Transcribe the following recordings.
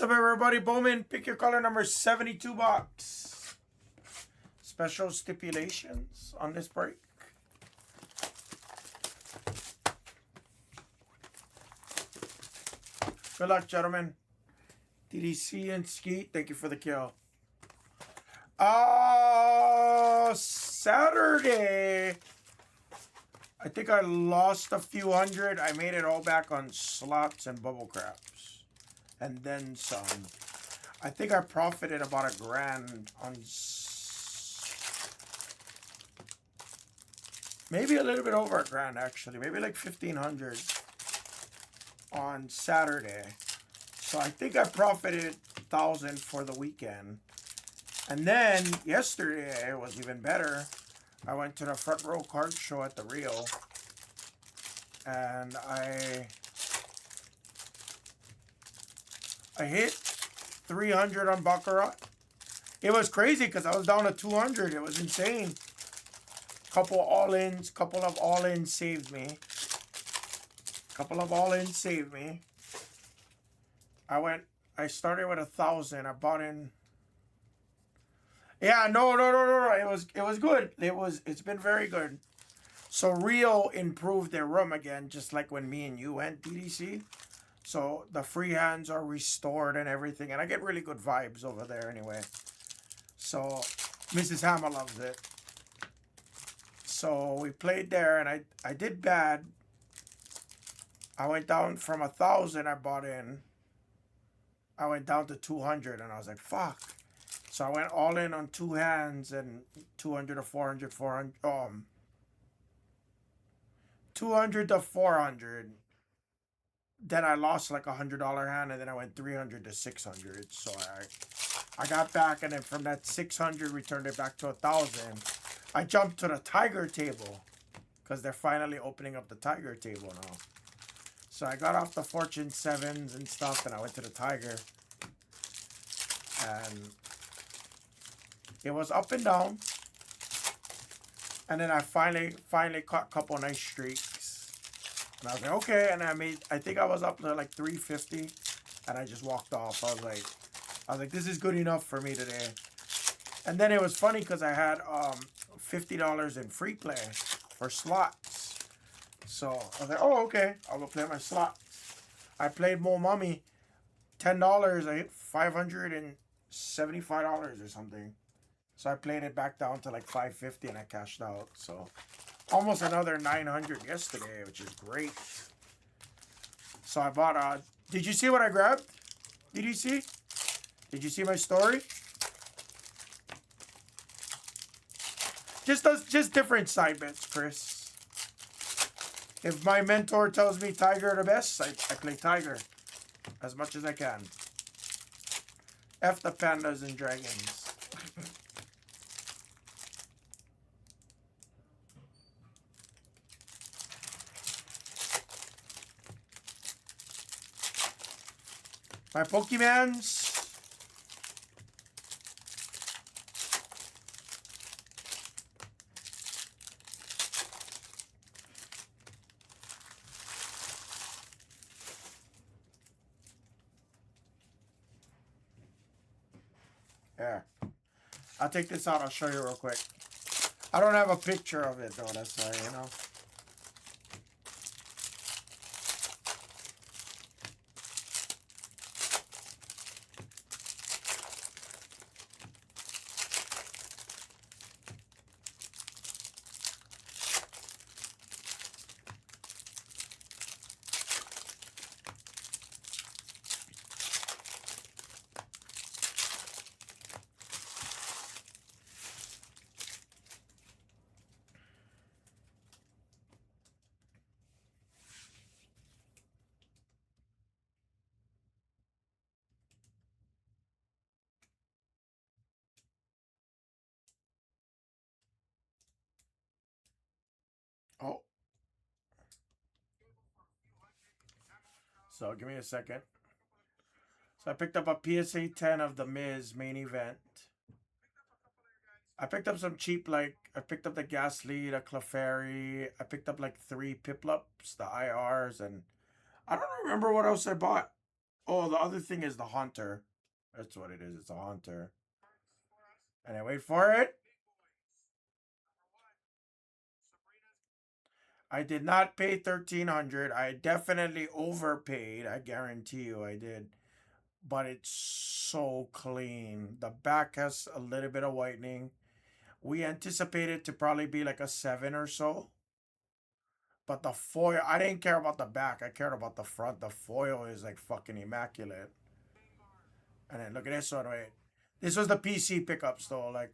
What's up, everybody? Bowman, pick your color number 72 box. Special stipulations on this break. Good luck, gentlemen. DDC and Skeet, thank you for the kill. Saturday, I think I lost a few hundred. I made it all back on slots and bubble craps. And then some. I think I profited about $1,000 on... Maybe a little bit over $1,000, actually. Maybe like 1,500 on Saturday. So I think I profited 1,000 for the weekend. And then yesterday it was even better. I went to the front row card show at the Rio. And I hit 300 on Baccarat. It was crazy because I was down to 200. It was insane. Couple of all-ins saved me. I started with 1,000. I bought in. Yeah, no. It was good. It's been very good. So Rio improved their room again, just like when me and you went DDC. So the free hands are restored and everything, and I get really good vibes over there anyway. So Mrs. Hammer loves it. So we played there, and I did bad. I went down from 1,000 I bought in. I went down to 200, and I was like, fuck. So I went all in on two hands and 200 to 400, 200 to 400. Then I lost like $100 hand, and then I went 300 to 600. So I got back, and then from that 600, returned it back to 1,000. I jumped to the Tiger table because they're finally opening up the Tiger table now. So I got off the Fortune 7s and stuff, and I went to the Tiger. And it was up and down. And then I finally caught a couple nice streaks. And I was like, okay. And I think I was up to like 350. And I just walked off. I was like, this is good enough for me today. And then it was funny because I had $50 in free play for slots. So I was like, oh, okay. I'll go play my slots. I played Mo Mummy. $10. I hit $575 or something. So I played it back down to like 550 and I cashed out. So almost another 900 yesterday, which is great. So I bought did you see what I grabbed? Did you see? Did you see my story? Just different side bets, Chris. If my mentor tells me Tiger are the best, I play Tiger as much as I can. F the pandas and dragons. My Pokemans. There. I'll take this out. I'll show you real quick. I don't have a picture of it, though. That's why, you know. Oh. So give me a second. So I picked up a PSA 10 of the Miz main event. I picked up some cheap, like, I picked up the Gasly, the Clefairy. I picked up like 3 Piplups, the IRs, and I don't remember what else I bought. Oh, the other thing is the Haunter. That's what it is. It's a Haunter. And I wait for it. I did not pay 1,300. I definitely overpaid. I guarantee you I did. But it's so clean. The back has a little bit of whitening. We anticipated to probably be like a 7 or so. But the foil, I didn't care about the back. I cared about the front. The foil is like fucking immaculate. And then look at this one, wait. This was the PC pickups though. Like,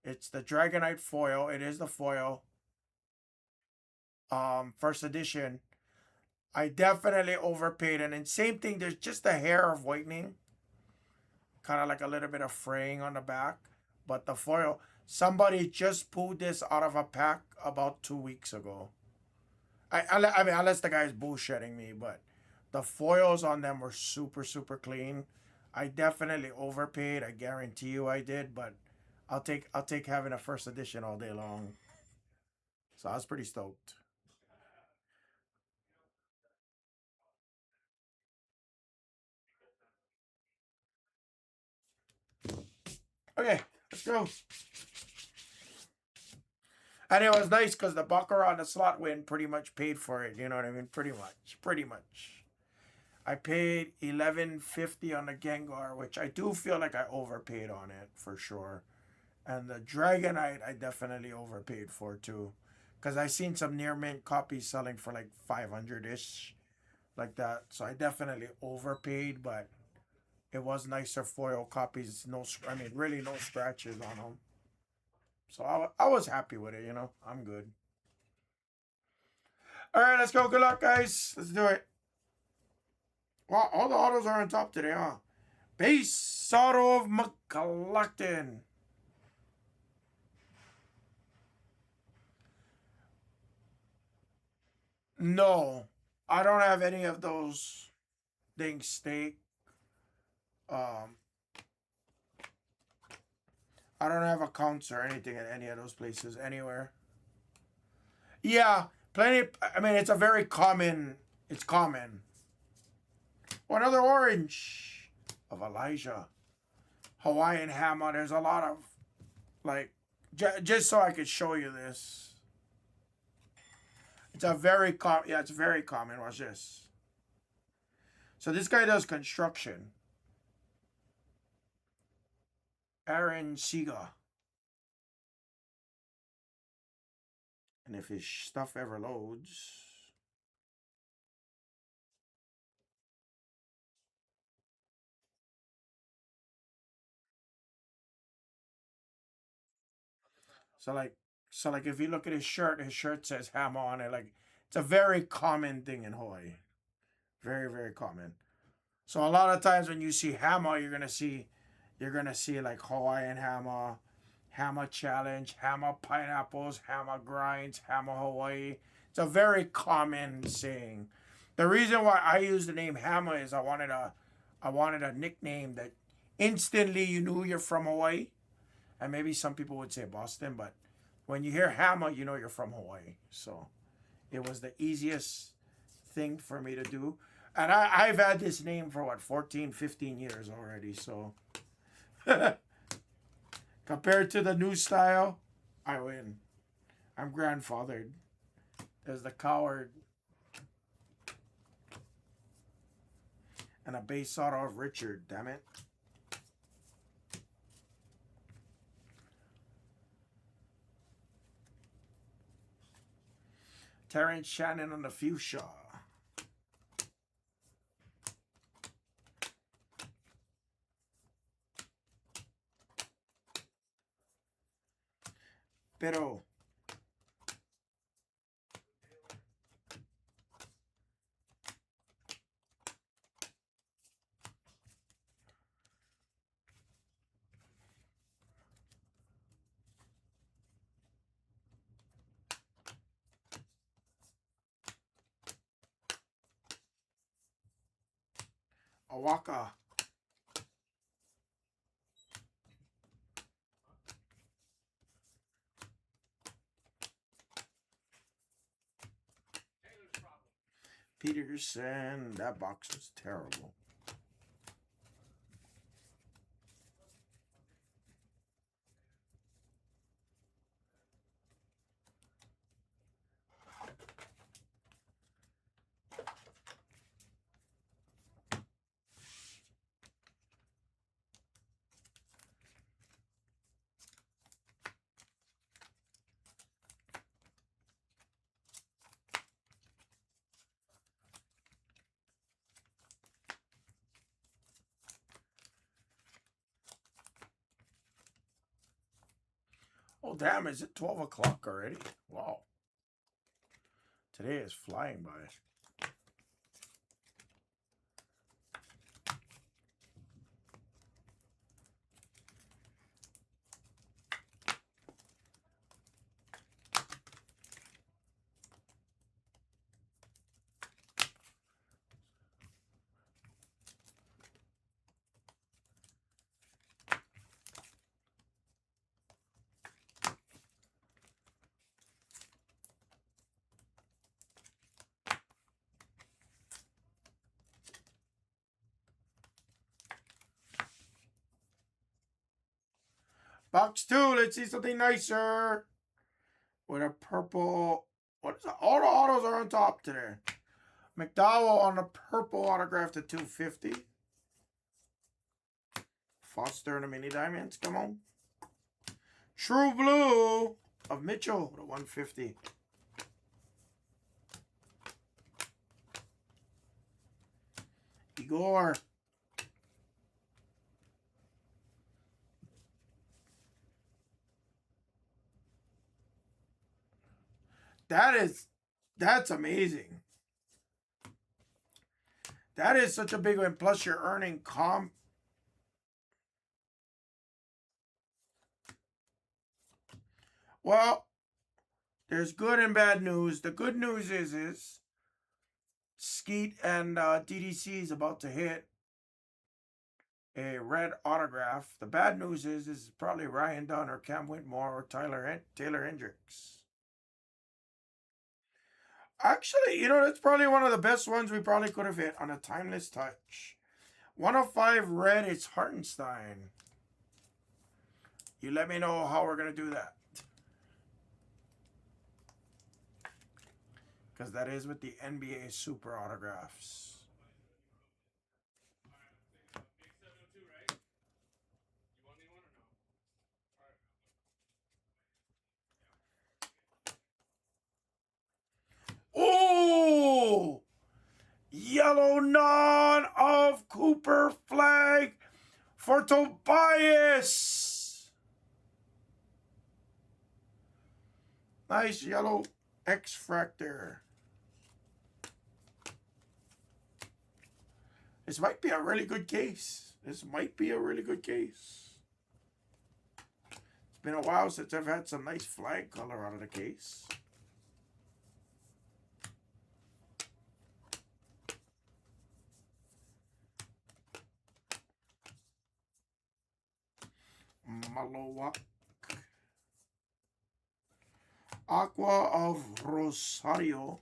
it's the Dragonite foil. It is the foil. First edition. I definitely overpaid. And then same thing, there's just a hair of whitening. Kind of like a little bit of fraying on the back. But the foil, somebody just pulled this out of a pack about 2 weeks ago. I mean, unless the guy's bullshitting me, but the foils on them were super, super clean. I definitely overpaid. I guarantee you I did, but I'll take having a first edition all day long. So I was pretty stoked. Okay, let's go. And it was nice because the Baccarat and the slot win pretty much paid for it. You know what I mean? Pretty much. Pretty much. I paid 11.50 on the Gengar, which I do feel like I overpaid on it for sure. And the Dragonite, I definitely overpaid for too. Because I seen some near mint copies selling for like 500 ish, like that. So I definitely overpaid, but it was nicer foil copies. No, I mean, really no scratches on them. So I was happy with it, you know. I'm good. All right, let's go. Good luck, guys. Let's do it. Wow, all the autos are on top today, huh? Base auto of McCluckton. No, I don't have any of those things steak. Um, I don't have accounts or anything at any of those places anywhere. Yeah, plenty. I mean, it's a very common. It's common. Oh, another orange of Elijah. Hawaiian hammer. There's a lot of like, just so I could show you this. It's a very common. Yeah, it's very common. Watch this. So this guy does construction. Aaron Siga. And if his stuff ever loads, so like, if you look at his shirt says hammer on it. Like, it's a very common thing in Hawaii. Very, very common. So a lot of times when you see hammer, you're gonna see like Hawaiian hammer, hammer challenge, hammer pineapples, hammer grinds, hammer Hawaii. It's a very common saying. The reason why I use the name hammer is I wanted a nickname that instantly you knew you're from Hawaii. And maybe some people would say Boston, but when you hear hammer, you know you're from Hawaii. So it was the easiest thing for me to do. And I've had this name for what, 14, 15 years already. So compared to the new style, I win. I'm grandfathered. There's the coward and a base auto of Richard, damn it. Terrence Shannon on the fuchsia. Pero Awaka. Peterson. That box was terrible. Oh, damn, is it 12 o'clock already? Wow. Today is flying by. Box 2, let's see something nicer. With a purple. What is that? All the autos are on top today. McDowell on the purple autograph to 250. Foster and the mini diamonds. Come on. True blue of Mitchell to 150. Igor. That's amazing. That is such a big one. Plus you're earning comp. Well, there's good and bad news. The good news is Skeet and DDC is about to hit a red autograph. The bad news is probably Ryan Dunn or Cam Whitmore or Taylor Hendricks. Actually, you know, that's probably one of the best ones we probably could have hit on a timeless touch. 105 red, it's Hartenstein. You let me know how we're going to do that. Because that is with the NBA Super Autographs. Oh! Yellow none of Cooper flag for Tobias. Nice yellow X-Fractor. This might be a really good case. This might be a really good case. It's been a while since I've had some nice flag color out of the case. Malowak. Aqua of Rosario.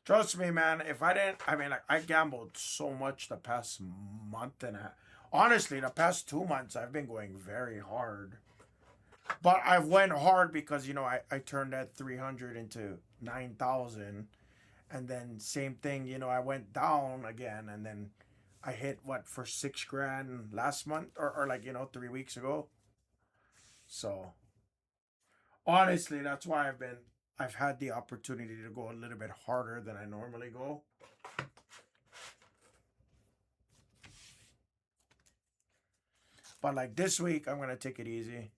Trust me, man. If I didn't, I mean, like, I gambled so much the past month and a half. Honestly, the past 2 months, I've been going very hard. But I've went hard because, you know, I turned that 300 into 9,000. And then same thing, you know, I went down again. And then I hit, what, for 6 grand last month? Or like, you know, 3 weeks ago. So, honestly, that's why I've had the opportunity to go a little bit harder than I normally go. But like this week, I'm going to take it easy.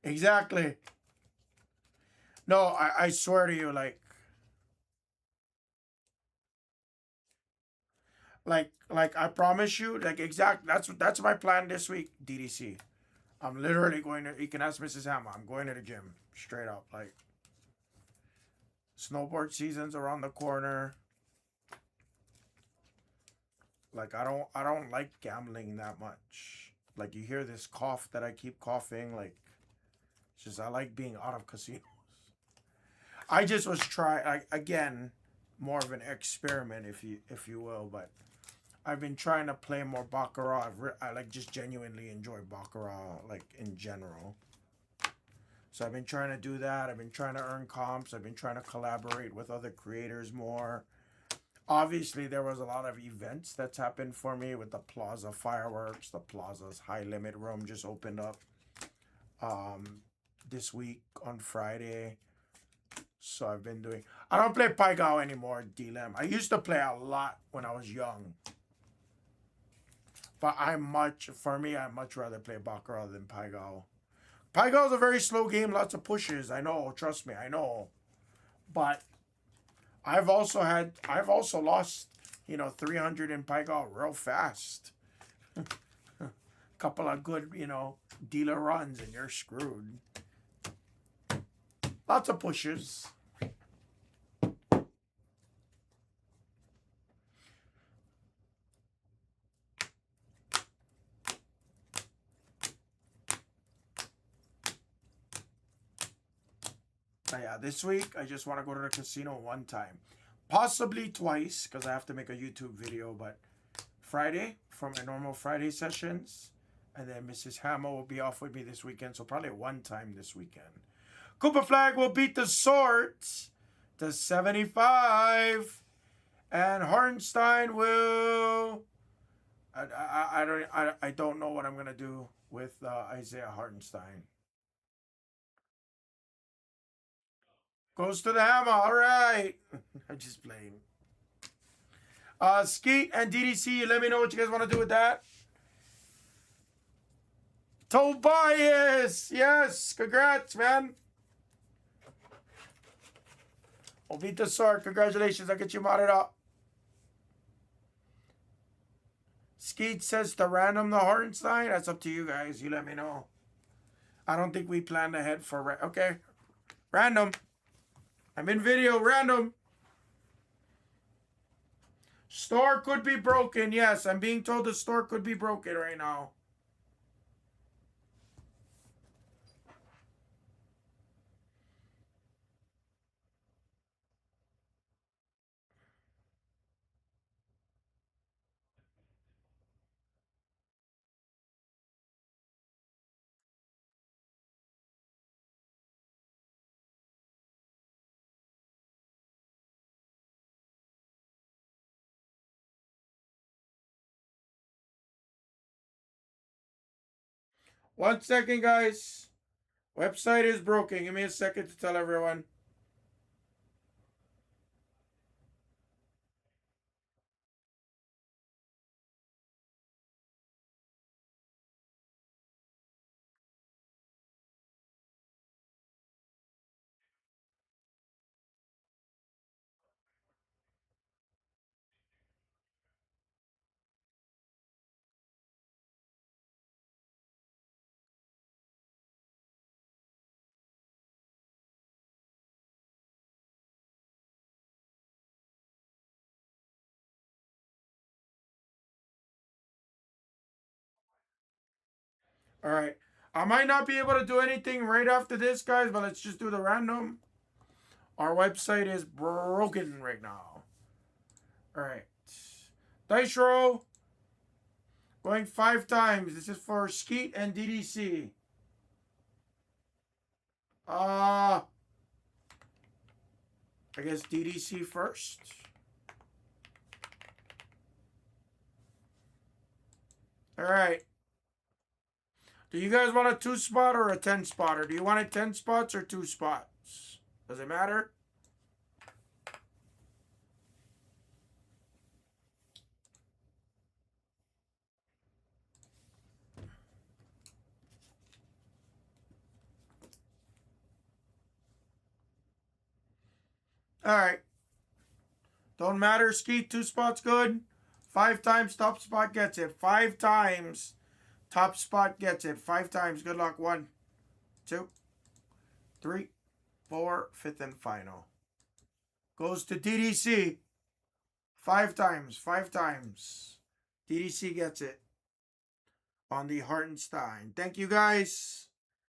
Exactly. No, I swear to you, like I promise you, like exact. That's my plan this week. DDC. I'm literally going to. You can ask Mrs. Hammer. I'm going to the gym straight up. Like snowboard season's around the corner. Like I don't like gambling that much. Like you hear this cough that I keep coughing. Like it's just I like being out of casinos. I just was trying again, more of an experiment, if you will. But I've been trying to play more baccarat. I like just genuinely enjoy baccarat, like in general. So I've been trying to do that. I've been trying to earn comps. I've been trying to collaborate with other creators more. Obviously, there was a lot of events that's happened for me with the Plaza fireworks. The Plaza's high limit room just opened up um, this week on Friday. So I've been doing. I don't play Paigao anymore, DLM. I used to play a lot when I was young. But for me, I much rather play Baccarat than Paigao. Paigao is a very slow game, lots of pushes. I know, trust me, I know. But I've also lost, 300 in Paigao real fast. Couple of good, dealer runs and you're screwed. Lots of pushes. But yeah, this week I just want to go to the casino one time. Possibly twice, because I have to make a YouTube video, but Friday from my normal Friday sessions. And then Mrs. Hammer will be off with me this weekend, so probably one time this weekend. Cooper Flag will beat the Swords to 75. And Harnstein will. I don't know what I'm gonna do with Isaiah Hartenstein. Goes to the Hammer. All right. I'm just playing. Skeet and DDC, let me know what you guys want to do with that. Tobias! Yes! Congrats, man! I'll beat the sword. Congratulations. I'll get you modded up. Skeet says to random the Hartenstein. That's up to you guys. You let me know. I don't think we planned ahead for... Okay. Random. I'm in video. Random. Store could be broken. Yes, I'm being told the store could be broken right now. One second, guys. Website is broken. Give me a second to tell everyone. All right. I might not be able to do anything right after this, guys, but let's just do the random. Our website is broken right now. All right. Dice roll. Going 5 times. This is for Skeet and DDC. I guess DDC first. All right. Do you guys want a 2 spot or a 10 spot? Or do you want it 10 spots or 2 spots? Does it matter? All right. Don't matter. Ski 2 spots good. 5 times top spot gets it. 5 times top spot gets it. 5 times. Good luck. 1, 2, 3, 4. Fifth and final. Goes to DDC. 5 times. 5 times. DDC gets it on the Hartenstein. Thank you guys.